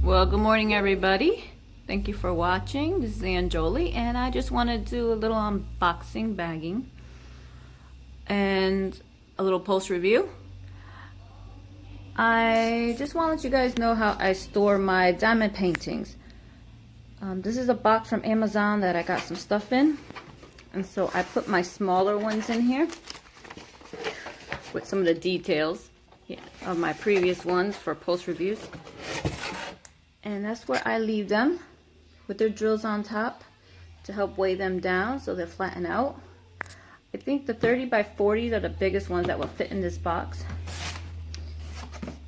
Well, good morning, everybody. Thank you for watching. This is Anjoli, and I just want to do a little unboxing, bagging, and a little post review. I just want to let you guys know how I store my diamond paintings. This is a box from Amazon that I got some stuff in, and so I put my smaller ones in here with some of the details of my previous ones for post reviews. And that's where I leave them with their drills on top to help weigh them down so they flatten out. I think the 30 by 40s are the biggest ones that will fit in this box.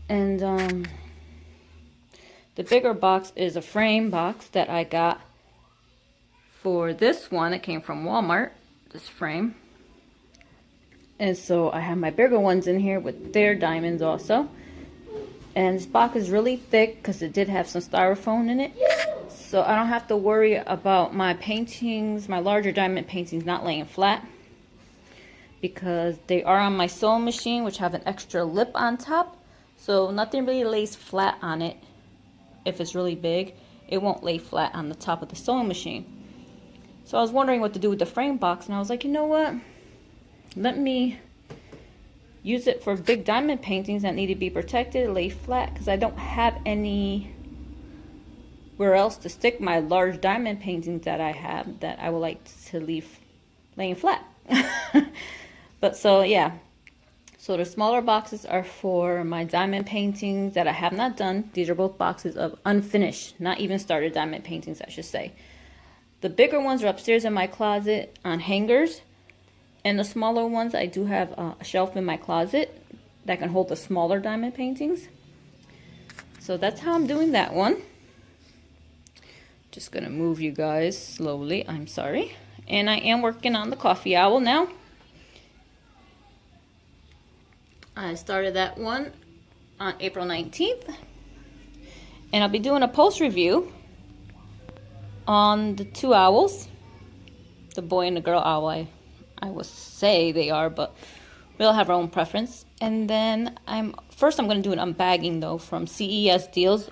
And the bigger box is a frame box that I got for this one. It came from Walmart, this frame. And so I have my bigger ones in here with their diamonds also. And this box is really thick because it did have some styrofoam in it. So I don't have to worry about my paintings, my larger diamond paintings, not laying flat. Because they are on my sewing machine, which have an extra lip on top. So nothing really lays flat on it. If it's really big, it won't lay flat on the top of the sewing machine. So I was wondering what to do with the frame box. And I was like, you know what? Let me use it for big diamond paintings that need to be protected, lay flat, because I don't have anywhere else to stick my large diamond paintings that I have that I would like to leave laying flat. But so yeah, so the smaller boxes are for my diamond paintings that I have not done. These are both boxes of unfinished, not even started diamond paintings, I should say. The bigger ones are upstairs in my closet on hangers. And the smaller ones, I do have a shelf in my closet that can hold the smaller diamond paintings. So that's how I'm doing that one. Just gonna move you guys slowly, I'm sorry. And I am working on the coffee owl now. I started that one on April 19th. And I'll be doing a post review on the two owls, the boy and the girl owl. I would say they are, but we'll have our own preference. And then first I'm going to do an unbagging though from CES Deals,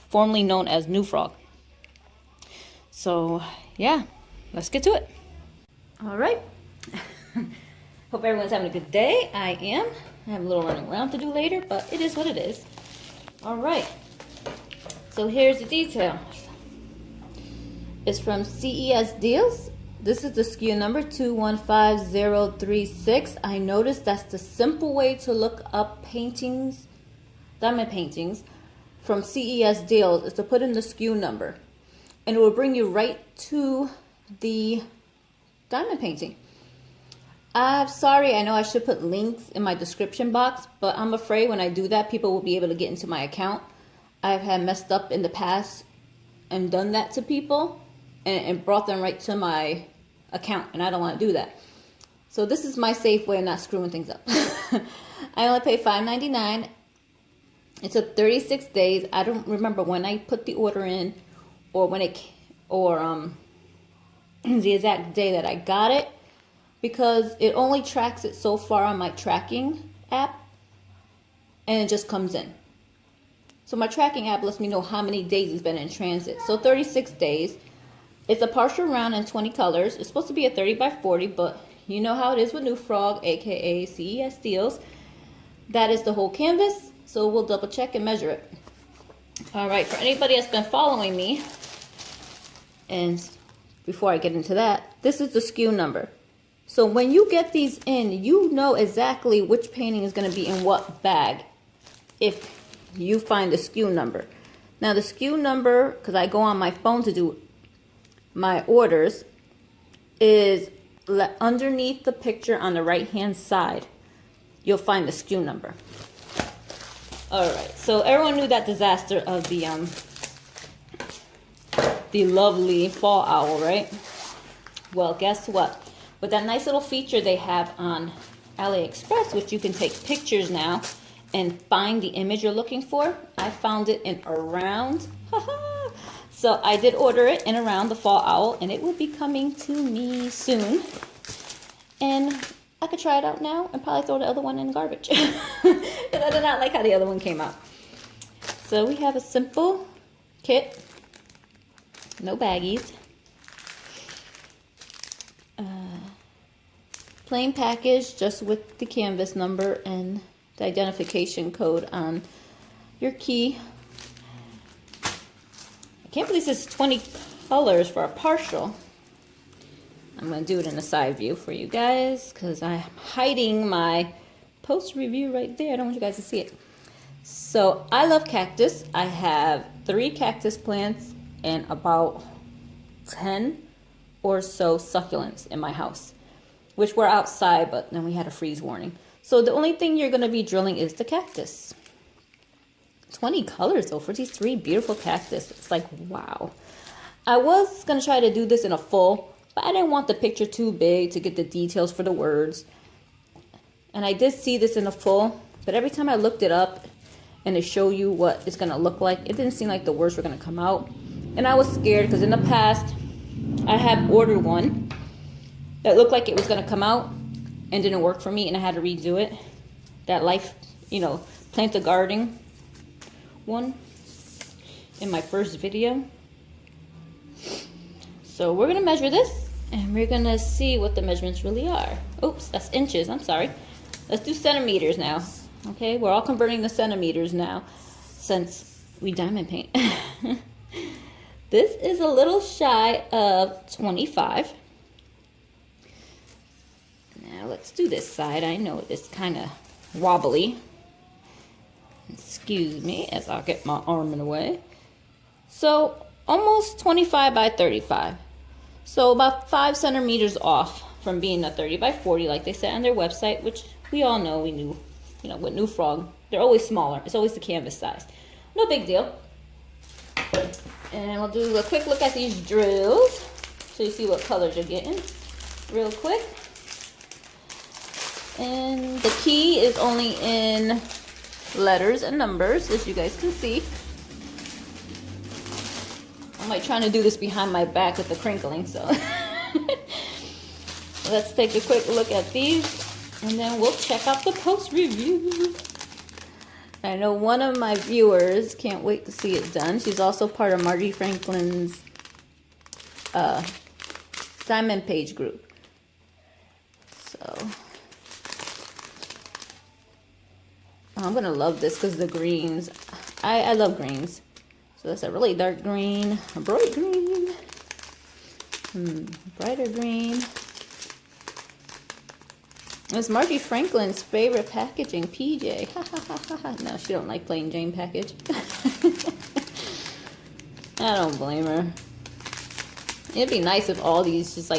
formerly known as New Frog. So yeah, let's get to it. All right. Hope everyone's having a good day. I am. I have a little running around to do later, but it is what it is. All right. So here's the detail. It's from CES Deals. This is the SKU number 215036. I noticed that's the simple way to look up paintings, diamond paintings from CES Deals, is to put in the SKU number. And it will bring you right to the diamond painting. I'm sorry, I know I should put links in my description box, but I'm afraid when I do that, people will be able to get into my account. I've had messed up in the past and done that to people. And brought them right to my account, and I don't want to do that. So this is my safe way of not screwing things up. I only paid $5.99. It took 36 days. I don't remember when I put the order in, or when it, or the exact day that I got it, because it only tracks it so far on my tracking app, and it just comes in. So my tracking app lets me know how many days it's been in transit. So 36 days. It's a partial round in 20 colors. It's supposed to be a 30 by 40, but you know how it is with New Frog, aka CES Deals. That is the whole canvas, so we'll double check and measure it. All right, for anybody that's been following me, and before I get into that, this is the SKU number. So when you get these in, you know exactly which painting is going to be in what bag if you find the SKU number. Now the SKU number, because I go on my phone to do my orders, is underneath the picture on the right hand side. You'll find the SKU number. All right, so everyone knew that disaster of the lovely fall owl, right? Well, guess what? With that nice little feature they have on AliExpress, which you can take pictures now and find the image you're looking for, I found it in around. So I did order it in around the fall owl, and it will be coming to me soon. And I could try it out now and probably throw the other one in the garbage. Because I did not like how the other one came out. So we have a simple kit. No baggies. Plain package, just with the canvas number and the identification code on your key. I can't believe this is 20 colors for a partial. I'm going to do it in a side view for you guys because I'm hiding my post review right there. I don't want you guys to see it. So I love cactus. I have 3 cactus plants and about 10 or so succulents in my house, which were outside, but then we had a freeze warning. So the only thing you're going to be drilling is the cactus. 20 colors though for these 3 beautiful cactus. It's like, wow. I was going to try to do this in a full, but I didn't want the picture too big to get the details for the words. And I did see this in a full, but every time I looked it up and to show you what it's going to look like, it didn't seem like the words were going to come out. And I was scared because in the past, I had ordered one that looked like it was going to come out and didn't work for me, and I had to redo it. That life, plant a garden one in my first video. So we're going to measure this and we're going to see what the measurements really are. Oops, that's inches. I'm sorry. Let's do centimeters now. Okay, we're all converting to centimeters now since we diamond paint. This is a little shy of 25. Now let's do this side. I know it's kind of wobbly. Excuse me as I get my arm in the way. So almost 25 by 35. So about 5 centimeters off from being a 30 by 40 like they said on their website, which we all know, we knew, with New Frog, they're always smaller. It's always the canvas size. No big deal. And we'll do a quick look at these drills so you see what colors you're getting real quick. And the key is only in letters and numbers, as you guys can see. I'm like trying to do this behind my back with the crinkling, so let's take a quick look at these and then we'll check out the post review. I know one of my viewers can't wait to see it done. She's also part of Margie Franklin's diamond page group. So I'm gonna love this because the greens, I love greens. So that's a really dark green, a bright green, brighter green. It's Margie Franklin's favorite packaging, PJ. No, she don't like plain Jane package. I don't blame her. It'd be nice if all these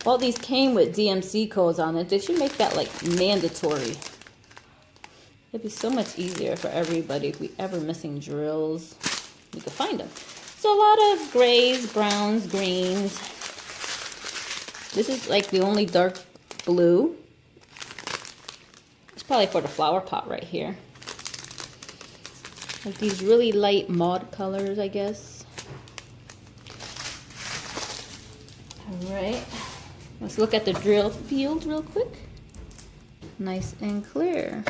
all these came with DMC codes on it. They should make that like mandatory. It'd be so much easier for everybody if we ever missing drills. We could find them. So a lot of grays, browns, greens. This is like the only dark blue. It's probably for the flower pot right here. Like these really light mauve colors, I guess. All right. Let's look at the drill field real quick. Nice and clear.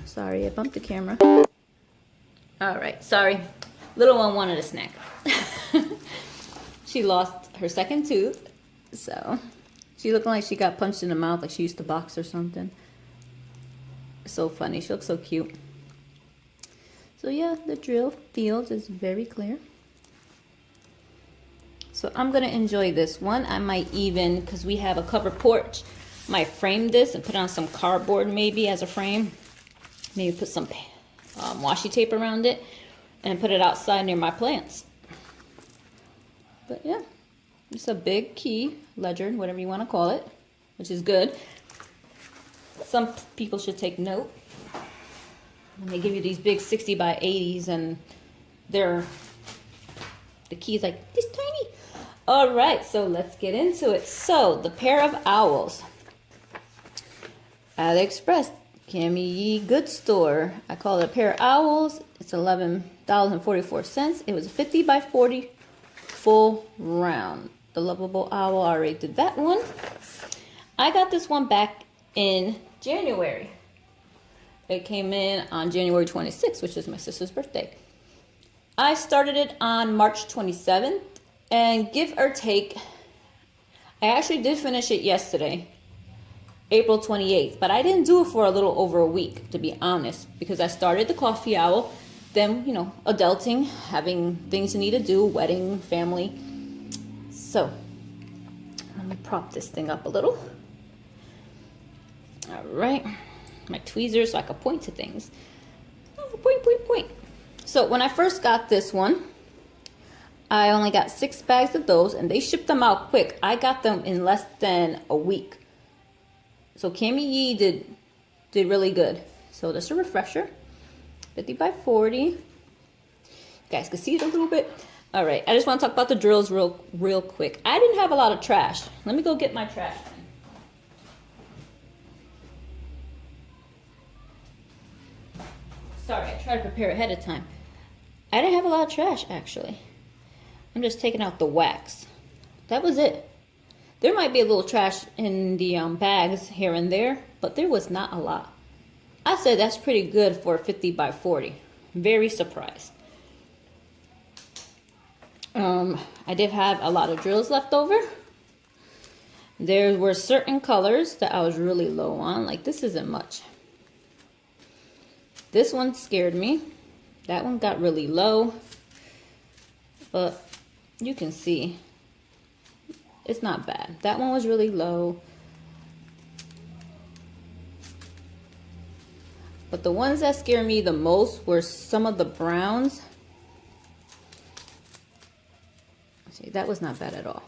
Sorry, I bumped the camera. All right, sorry. Little one wanted a snack. She lost her second tooth, so she looking like she got punched in the mouth, like she used to box or something. So funny. She looks so cute. So yeah, the drill field is very clear. So I'm gonna enjoy this one. I might even, because we have a covered porch, might frame this and put on some cardboard maybe as a frame. Maybe put some washi tape around it and put it outside near my plants. But yeah, it's a big key, ledger, whatever you want to call it, which is good. Some people should take note. When they give you these big 60 by 80s and the key's like this tiny. All right, so let's get into it. So the pair of owls. AliExpress. Cammy Good Store. I call it a pair of owls. It's $11.44. It was a 50 by 40 full round. The lovable owl, I already did that one. I got this one back in January. It came in on January 26th, which is my sister's birthday. I started it on March 27th, and give or take, I actually did finish it yesterday, April 28th, but I didn't do it for a little over a week, to be honest, because I started the Coffee Owl, then, you know, adulting, having things you need to do, wedding, family. So, let me prop this thing up a little. All right, my tweezers so I can point to things. Oh, point, point, point. So when I first got this one, I only got 6 bags of those, and they shipped them out quick. I got them in less than a week. So Cami Yee did really good. So just a refresher, 50 by 40. You guys can see it a little bit. All right, I just want to talk about the drills real quick. I didn't have a lot of trash. Let me go get my trash. Sorry, I tried to prepare ahead of time. I didn't have a lot of trash, actually. I'm just taking out the wax. That was it. There might be a little trash in the bags here and there, but there was not a lot. I said that's pretty good for 50 by 40. Very surprised. I did have a lot of drills left over. There were certain colors that I was really low on. Like, this isn't much. This one scared me. That one got really low. But you can see it's not bad. That one was really low. But the ones that scare me the most were some of the browns. See, that was not bad at all.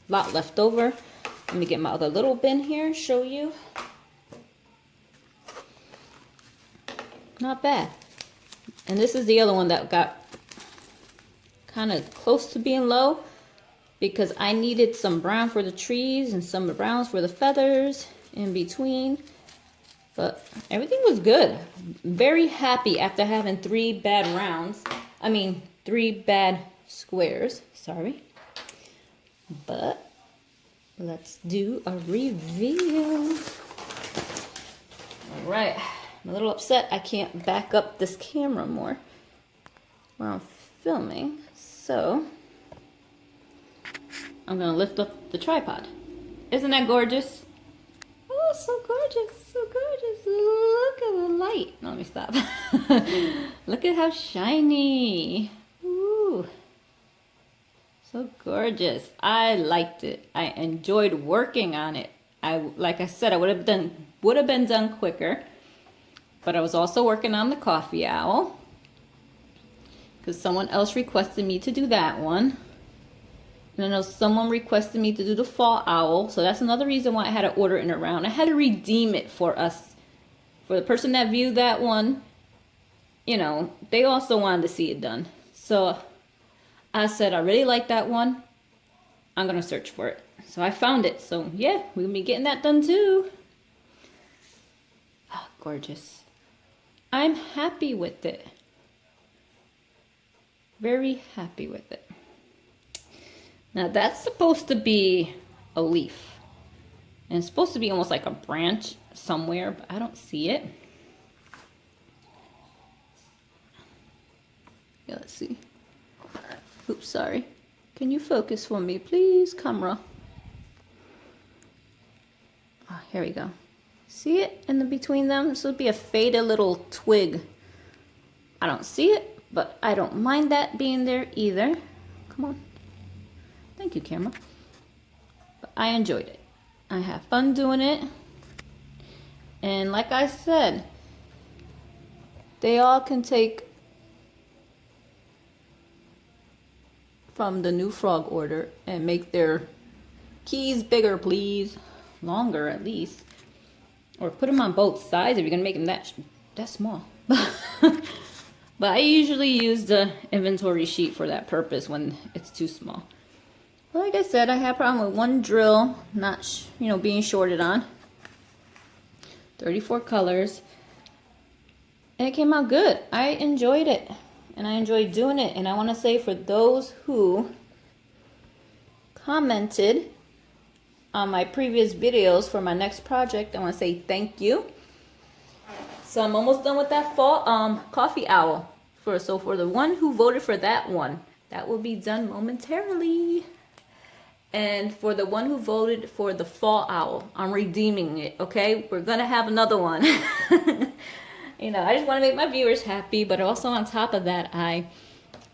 A lot left over. Let me get my other little bin here, show you. Not bad. And this is the other one that got kind of close to being low, because I needed some brown for the trees and some browns for the feathers in between. But everything was good. Very happy after having 3 bad rounds. I mean, 3 bad squares. Sorry. But let's do a reveal. All right. I'm a little upset I can't back up this camera more while I'm filming. So I'm going to lift up the tripod. Isn't that gorgeous? Oh, so gorgeous, so gorgeous. Look at the light. No, let me stop. Look at how shiny. Ooh. So gorgeous. I liked it. I enjoyed working on it. Like I said, I would have been done quicker. But I was also working on the Coffee Owl, because someone else requested me to do that one. And I know someone requested me to do the Fall Owl. So that's another reason why I had to order it around. I had to redeem it for us. For the person that viewed that one, you know, they also wanted to see it done. So I said, I really like that one. I'm going to search for it. So I found it. So yeah, we're going to be getting that done too. Oh, gorgeous. I'm happy with it. Very happy with it. Now that's supposed to be a leaf. And it's supposed to be almost like a branch somewhere, but I don't see it. Yeah, let's see. Oops, sorry. Can you focus for me, please, camera? Oh, here we go. See it in the between them? This would be a faded little twig. I don't see it, but I don't mind that being there either. Come on. Thank you, camera. But I enjoyed it. I have fun doing it. And like I said, they all can take from the new frog order and make their keys bigger, please. Longer, at least. Or put them on both sides if you're going to make them that small. But I usually use the inventory sheet for that purpose when it's too small. But like I said, I had a problem with one drill not, being shorted on. 34 colors. And it came out good. I enjoyed it. And I enjoyed doing it. And I want to say, for those who commented on my previous videos for my next project, I want to say thank you. So I'm almost done with that Fall Coffee Owl So for the one who voted for that one, that will be done momentarily. And for the one who voted for the fall owl, I'm redeeming it, okay? We're gonna have another one. You know, I just want to make my viewers happy, but also on top of that, I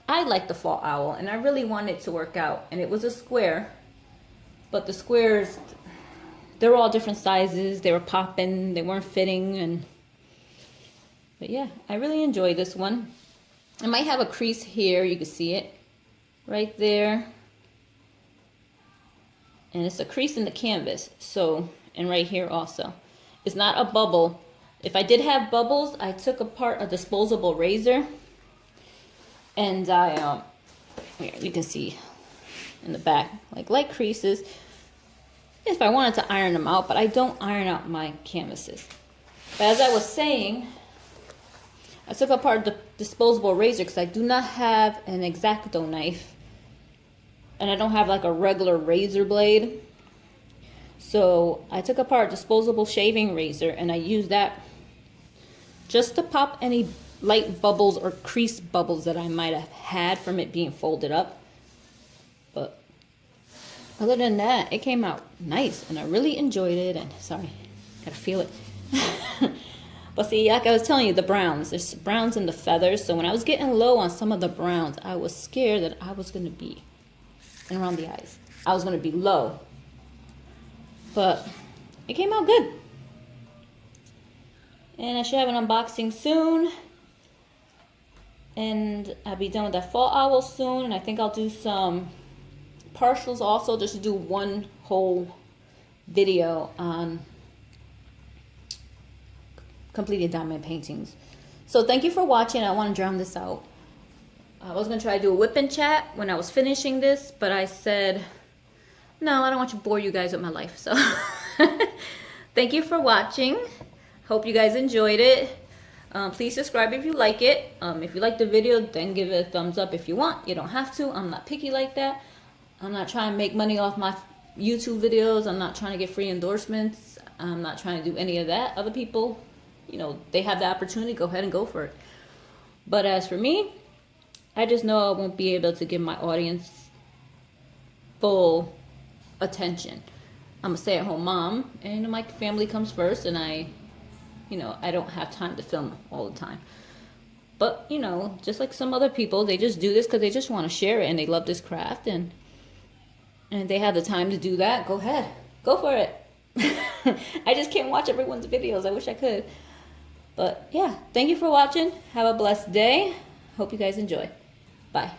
like the fall owl, and I really wanted it to work out. And it was a square, but the squares, they're all different sizes. They were popping, they weren't fitting, but yeah, I really enjoyed this one. I might have a crease here, you can see it right there. And it's a crease in the canvas, so, and right here also. It's not a bubble. If I did have bubbles, I took apart a disposable razor, and here, you can see in the back, like light creases, if I wanted to iron them out, but I don't iron out my canvases. But as I was saying, I took apart the disposable razor because I do not have an X-Acto knife. And I don't have like a regular razor blade. So I took apart a disposable shaving razor and I used that just to pop any light bubbles or crease bubbles that I might have had from it being folded up. But other than that, it came out nice and I really enjoyed it. And sorry, gotta feel it. But see, like I was telling you, the browns, there's browns in the feathers. So when I was getting low on some of the browns, I was scared that I was gonna be, and around the eyes, I was going to be low. But it came out good. And I should have an unboxing soon. And I'll be done with that fall owl soon. And I think I'll do some partials also, just to do one whole video on completed diamond paintings. So thank you for watching. I want to drown this out. I was going to try to do a whip and chat when I was finishing this, but I said, no, I don't want to bore you guys with my life. So thank you for watching. Hope you guys enjoyed it. Please subscribe if you like it. If you like the video, then give it a thumbs up if you want. You don't have to. I'm not picky like that. I'm not trying to make money off my YouTube videos. I'm not trying to get free endorsements. I'm not trying to do any of that. Other people, you know, they have the opportunity. Go ahead and go for it. But as for me, I just know I won't be able to give my audience full attention. I'm a stay-at-home mom, and my family comes first, and I don't have time to film all the time. But, you know, just like some other people, they just do this because they just want to share it, and they love this craft, and they have the time to do that. Go ahead. Go for it. I just can't watch everyone's videos. I wish I could. But, yeah, thank you for watching. Have a blessed day. Hope you guys enjoy. Bye.